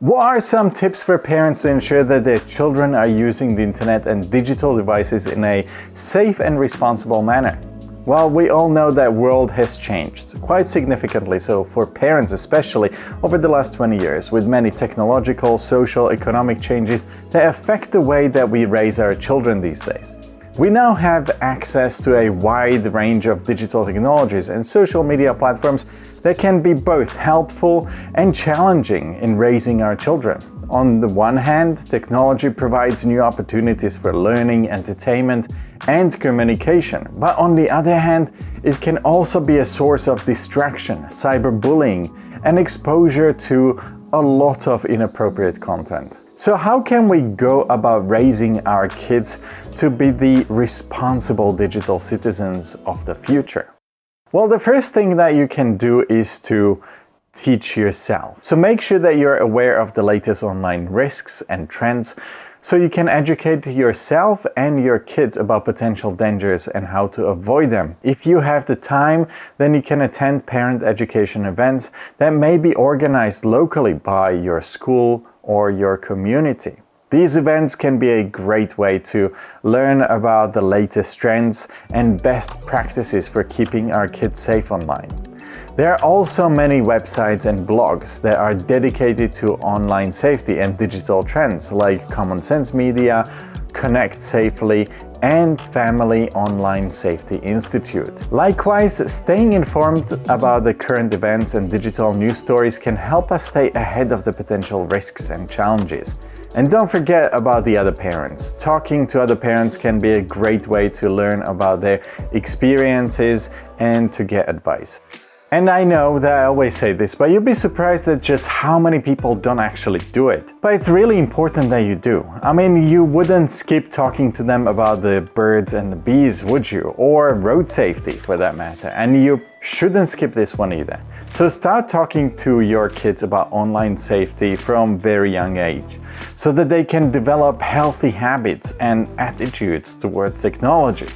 What are some tips for parents to ensure that their children are using the internet and digital devices in a safe and responsible manner? Well, we all know that world has changed, quite significantly so for parents especially, over the last 20 years, with many technological, social, economic changes that affect the way that we raise our children these days. We now have access to a wide range of digital technologies and social media platforms that can be both helpful and challenging in raising our children. On the one hand, technology provides new opportunities for learning, entertainment, and communication. But on the other hand, it can also be a source of distraction, cyberbullying, and exposure to a lot of inappropriate content. So how can we go about raising our kids to be the responsible digital citizens of the future? Well, the first thing that you can do is to teach yourself. So make sure that you're aware of the latest online risks and trends so you can educate yourself and your kids about potential dangers and how to avoid them. If you have the time, then you can attend parent education events that may be organized locally by your school or your community. These events can be a great way to learn about the latest trends and best practices for keeping our kids safe online. There are also many websites and blogs that are dedicated to online safety and digital trends like Common Sense Media, Connect Safely, and Family Online Safety Institute. Likewise, staying informed about the current events and digital news stories can help us stay ahead of the potential risks and challenges. And don't forget about the other parents. Talking to other parents can be a great way to learn about their experiences and to get advice. And I know that I always say this, but you'll be surprised at just how many people don't actually do it. But it's really important that you do. I mean, you wouldn't skip talking to them about the birds and the bees, would you? Or road safety for that matter. And you shouldn't skip this one either. So start talking to your kids about online safety from very young age, so that they can develop healthy habits and attitudes towards technology.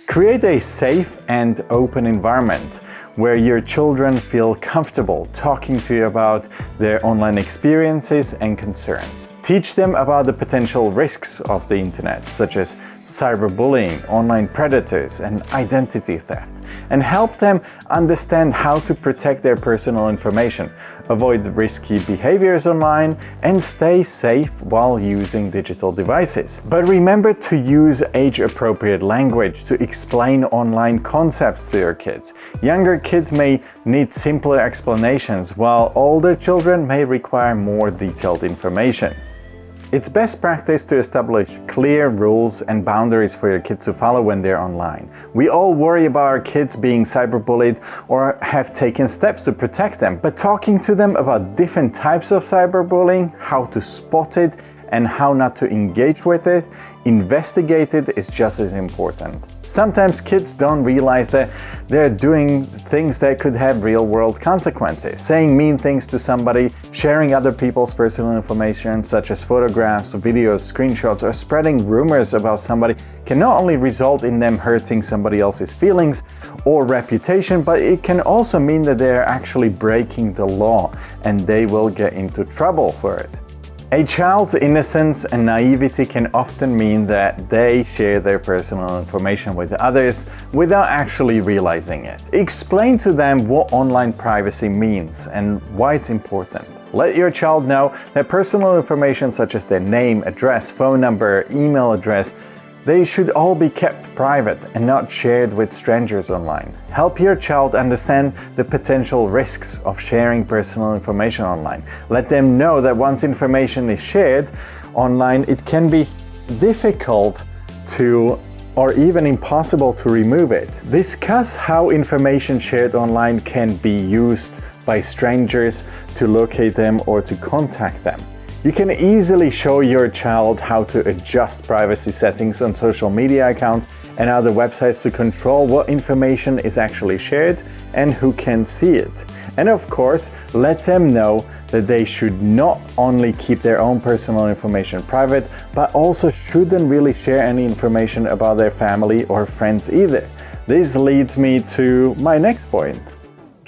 Create a safe and open environment where your children feel comfortable talking to you about their online experiences and concerns. Teach them about the potential risks of the internet, such as cyberbullying, online predators, and identity theft, and help them understand how to protect their personal information, avoid risky behaviors online, and stay safe while using digital devices. But remember to use age-appropriate language to explain online concepts to your kids. Younger kids may need simpler explanations, while older children may require more detailed information. It's best practice to establish clear rules and boundaries for your kids to follow when they're online. We all worry about our kids being cyberbullied or have taken steps to protect them, but talking to them about different types of cyberbullying, how to spot it, and how not to engage with it, investigate it, is just as important. Sometimes kids don't realize that they're doing things that could have real-world consequences. Saying mean things to somebody, sharing other people's personal information such as photographs, videos, screenshots, or spreading rumors about somebody can not only result in them hurting somebody else's feelings or reputation, but it can also mean that they're actually breaking the law and they will get into trouble for it. A child's innocence and naivety can often mean that they share their personal information with others without actually realizing it. Explain to them what online privacy means and why it's important. Let your child know that personal information such as their name, address, phone number, email address, they should all be kept private and not shared with strangers online. Help your child understand the potential risks of sharing personal information online. Let them know that once information is shared online, it can be difficult to or even impossible to remove it. Discuss how information shared online can be used by strangers to locate them or to contact them. You can easily show your child how to adjust privacy settings on social media accounts and other websites to control what information is actually shared and who can see it. And of course, let them know that they should not only keep their own personal information private, but also shouldn't really share any information about their family or friends either. This leads me to my next point.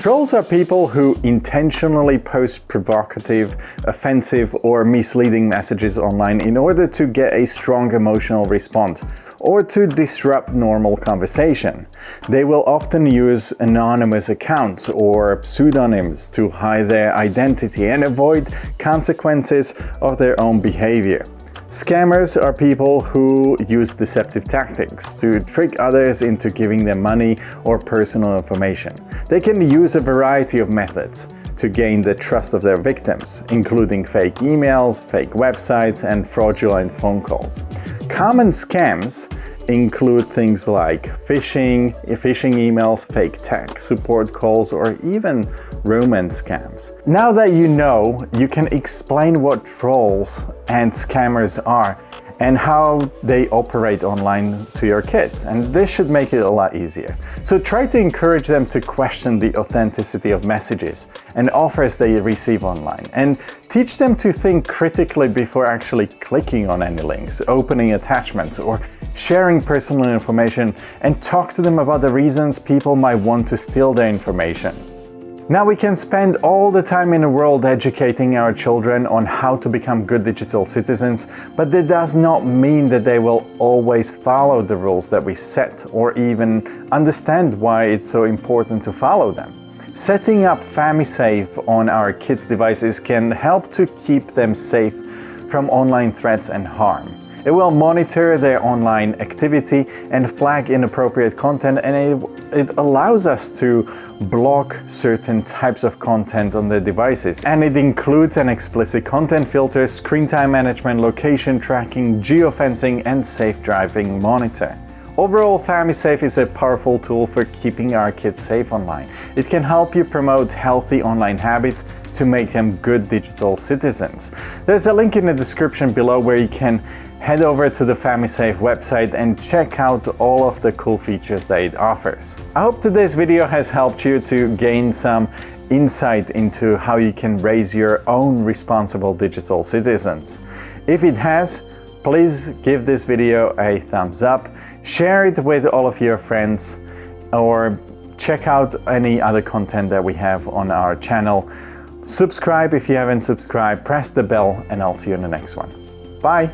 Trolls are people who intentionally post provocative, offensive, or misleading messages online in order to get a strong emotional response or to disrupt normal conversation. They will often use anonymous accounts or pseudonyms to hide their identity and avoid consequences of their own behavior. Scammers are people who use deceptive tactics to trick others into giving them money or personal information. They can use a variety of methods to gain the trust of their victims, including fake emails, fake websites, and fraudulent phone calls. Common scams include things like phishing emails, fake tech support calls, or even romance scams. Now that you know, you can explain what trolls and scammers are and how they operate online to your kids, and this should make it a lot easier. So try to encourage them to question the authenticity of messages and offers they receive online, and teach them to think critically before actually clicking on any links, opening attachments, or sharing personal information, and talk to them about the reasons people might want to steal their information. Now we can spend all the time in the world educating our children on how to become good digital citizens, but that does not mean that they will always follow the rules that we set or even understand why it's so important to follow them. Setting up Famisafe on our kids' devices can help to keep them safe from online threats and harm. It will monitor their online activity and flag inappropriate content, and it allows us to block certain types of content on the devices. And it includes an explicit content filter, screen time management, location tracking, geofencing, and safe driving monitor. Overall, Famisafe is a powerful tool for keeping our kids safe online. It can help you promote healthy online habits to make them good digital citizens. There's a link in the description below where you can head over to the Famisafe website and check out all of the cool features that it offers. I hope today's video has helped you to gain some insight into how you can raise your own responsible digital citizens. If it has, please give this video a thumbs up, share it with all of your friends, or check out any other content that we have on our channel. Subscribe if you haven't subscribed, press the bell, and I'll see you in the next one. Bye!